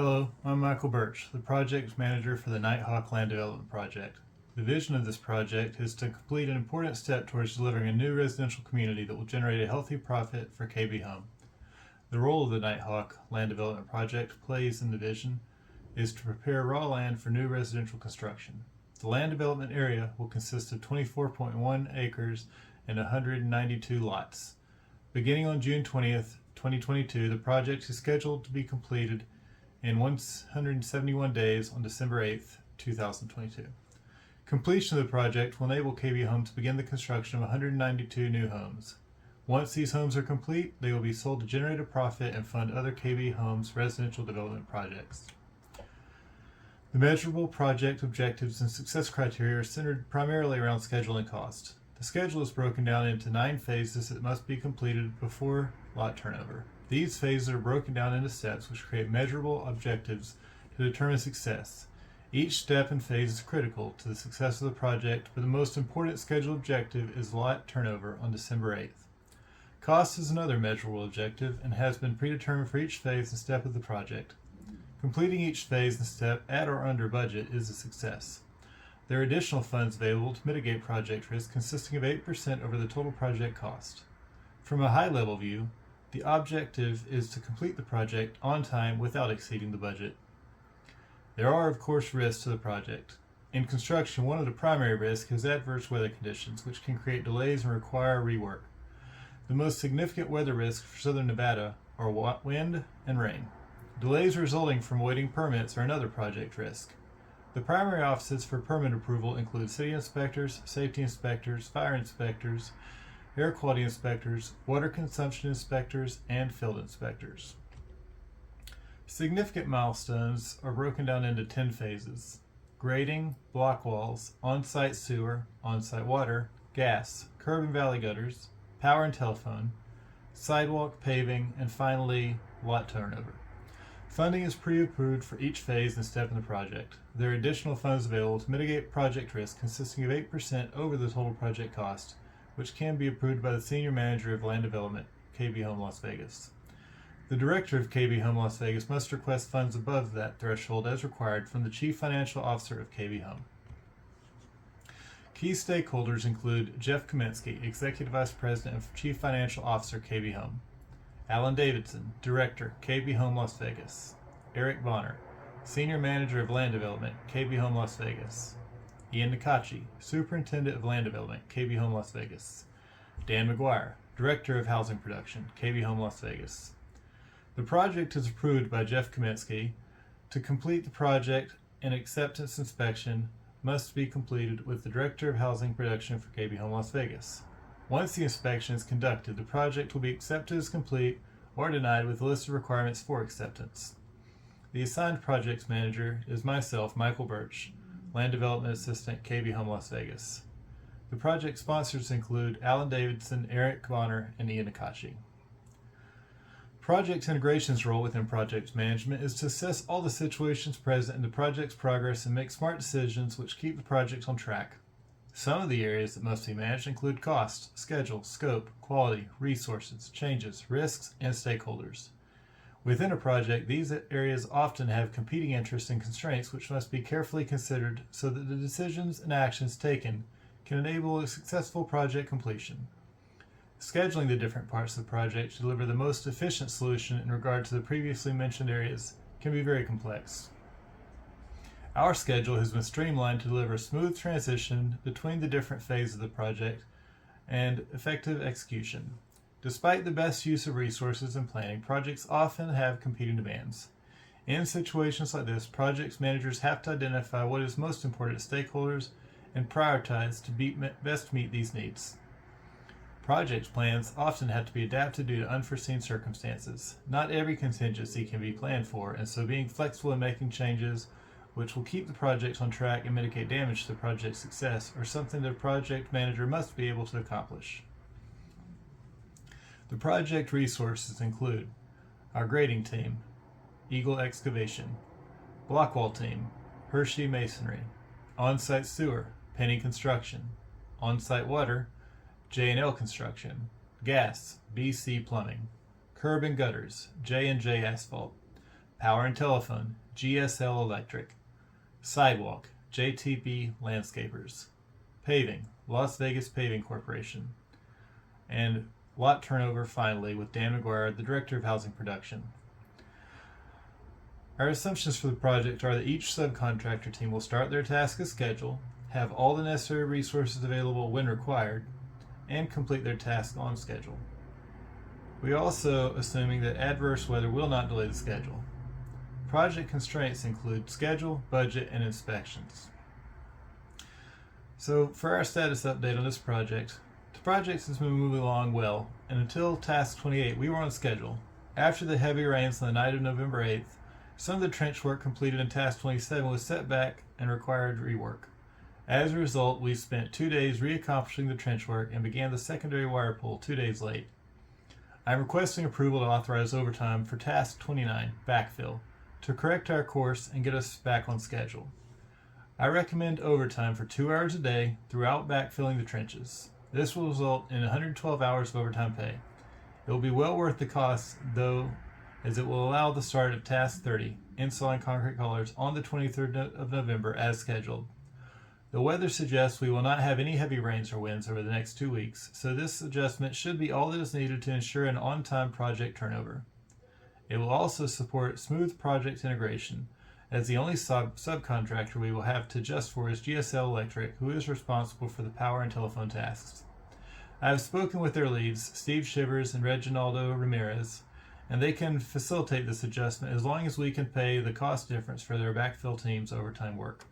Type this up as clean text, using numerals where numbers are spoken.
Hello, I'm Michael Burch, the project manager for the Nighthawk Land Development Project. The vision of this project is to complete an important step towards delivering a new residential community that will generate a healthy profit for KB Home. The role of the Nighthawk Land Development Project plays in the vision is to prepare raw land for new residential construction. The land development area will consist of 24.1 acres and 192 lots. Beginning on June 20th, 2022, the project is scheduled to be completed in 171 days on December 8th, 2022. Completion of the project will enable KB Home to begin the construction of 192 new homes. Once these homes are complete, they will be sold to generate a profit and fund other KB Home's residential development projects. The measurable project objectives and success criteria are centered primarily around schedule and cost. The schedule is broken down into 9 phases that must be completed before lot turnover. These phases are broken down into steps which create measurable objectives to determine success. Each step and phase is critical to the success of the project, but the most important schedule objective is lot turnover on December 8th. Cost is another measurable objective and has been predetermined for each phase and step of the project. Completing each phase and step at or under budget is a success. There are additional funds available to mitigate project risk consisting of 8% over the total project cost. From a high-level view, the objective is to complete the project on time without exceeding the budget. There are, of course, risks to the project. In construction, one of the primary risks is adverse weather conditions, which can create delays and require rework. The most significant weather risks for southern Nevada are wind and rain. Delays resulting from waiting permits are another project risk. The primary offices for permit approval include city inspectors, safety inspectors, fire inspectors, air quality inspectors, water consumption inspectors, and field inspectors. Significant milestones are broken down into 10 phases: grading, block walls, on-site sewer, on-site water, gas, curb and valley gutters, power and telephone, sidewalk, paving, and finally, lot turnover. Funding is pre-approved for each phase and step in the project. There are additional funds available to mitigate project risk consisting of 8% over the total project cost, which can be approved by the Senior Manager of Land Development, KB Home Las Vegas. The Director of KB Home Las Vegas must request funds above that threshold as required from the Chief Financial Officer of KB Home. Key stakeholders include Jeff Kaminsky, Executive Vice President and Chief Financial Officer, KB Home; Alan Davidson, Director, KB Home Las Vegas; Eric Bonner, Senior Manager of Land Development, KB Home Las Vegas; Ian Nakachi, Superintendent of Land Development, KB Home Las Vegas; Dan McGuire, Director of Housing Production, KB Home Las Vegas. The project is approved by Jeff Kaminsky. To complete the project, an acceptance inspection must be completed with the Director of Housing Production for KB Home Las Vegas. Once the inspection is conducted, the project will be accepted as complete or denied with a list of requirements for acceptance. The assigned project manager is myself, Michael Burch, Land Development Assistant, KB Home Las Vegas. The project sponsors include Alan Davidson, Eric Bonner, and Ian Nakachi. Project Integration's role within project management is to assess all the situations present in the project's progress and make smart decisions which keep the project on track. Some of the areas that must be managed include cost, schedule, scope, quality, resources, changes, risks, and stakeholders. Within a project, these areas often have competing interests and constraints which must be carefully considered so that the decisions and actions taken can enable a successful project completion. Scheduling the different parts of the project to deliver the most efficient solution in regard to the previously mentioned areas can be very complex. Our schedule has been streamlined to deliver a smooth transition between the different phases of the project and effective execution. Despite the best use of resources and planning, projects often have competing demands. In situations like this, project managers have to identify what is most important to stakeholders and prioritize to best meet these needs. Project plans often have to be adapted due to unforeseen circumstances. Not every contingency can be planned for, and so being flexible in making changes which will keep the project on track and mitigate damage to the project's success are something the project manager must be able to accomplish. The project resources include our grading team, Eagle Excavation; block wall team, Hershey Masonry; on-site sewer, Penny Construction; on-site water, J&L Construction; gas, BC Plumbing; curb and gutters, J&J Asphalt; Power and Telephone, GSL Electric. Sidewalk, JTB Landscapers. Paving, Las Vegas Paving Corporation. And lot turnover, finally, with Dan McGuire, the Director of Housing Production. Our assumptions for the project are that each subcontractor team will start their task as scheduled, have all the necessary resources available when required, and complete their task on schedule. We are also assuming that adverse weather will not delay the schedule. Project constraints include schedule, budget, and inspections. So for our status update on this project, the project has been moving along well, and until task 28 we were on schedule. After the heavy rains on the night of November 8th, some of the trench work completed in task 27 was set back and required rework. As a result, we spent 2 days re-accomplishing the trench work and began the secondary wire pull 2 days late. I am requesting approval to authorize overtime for task 29, backfill, to correct our course and get us back on schedule. I recommend overtime for 2 hours a day throughout backfilling the trenches. This will result in 112 hours of overtime pay. It will be well worth the cost, though, as it will allow the start of task 30, installing concrete collars, on the 23rd of November as scheduled. The weather suggests we will not have any heavy rains or winds over the next 2 weeks, so this adjustment should be all that is needed to ensure an on-time project turnover. It will also support smooth project integration, as the only subcontractor we will have to adjust for is GSL Electric, who is responsible for the power and telephone tasks. I have spoken with their leads, Steve Shivers and Reginaldo Ramirez, and they can facilitate this adjustment as long as we can pay the cost difference for their backfill team's overtime work.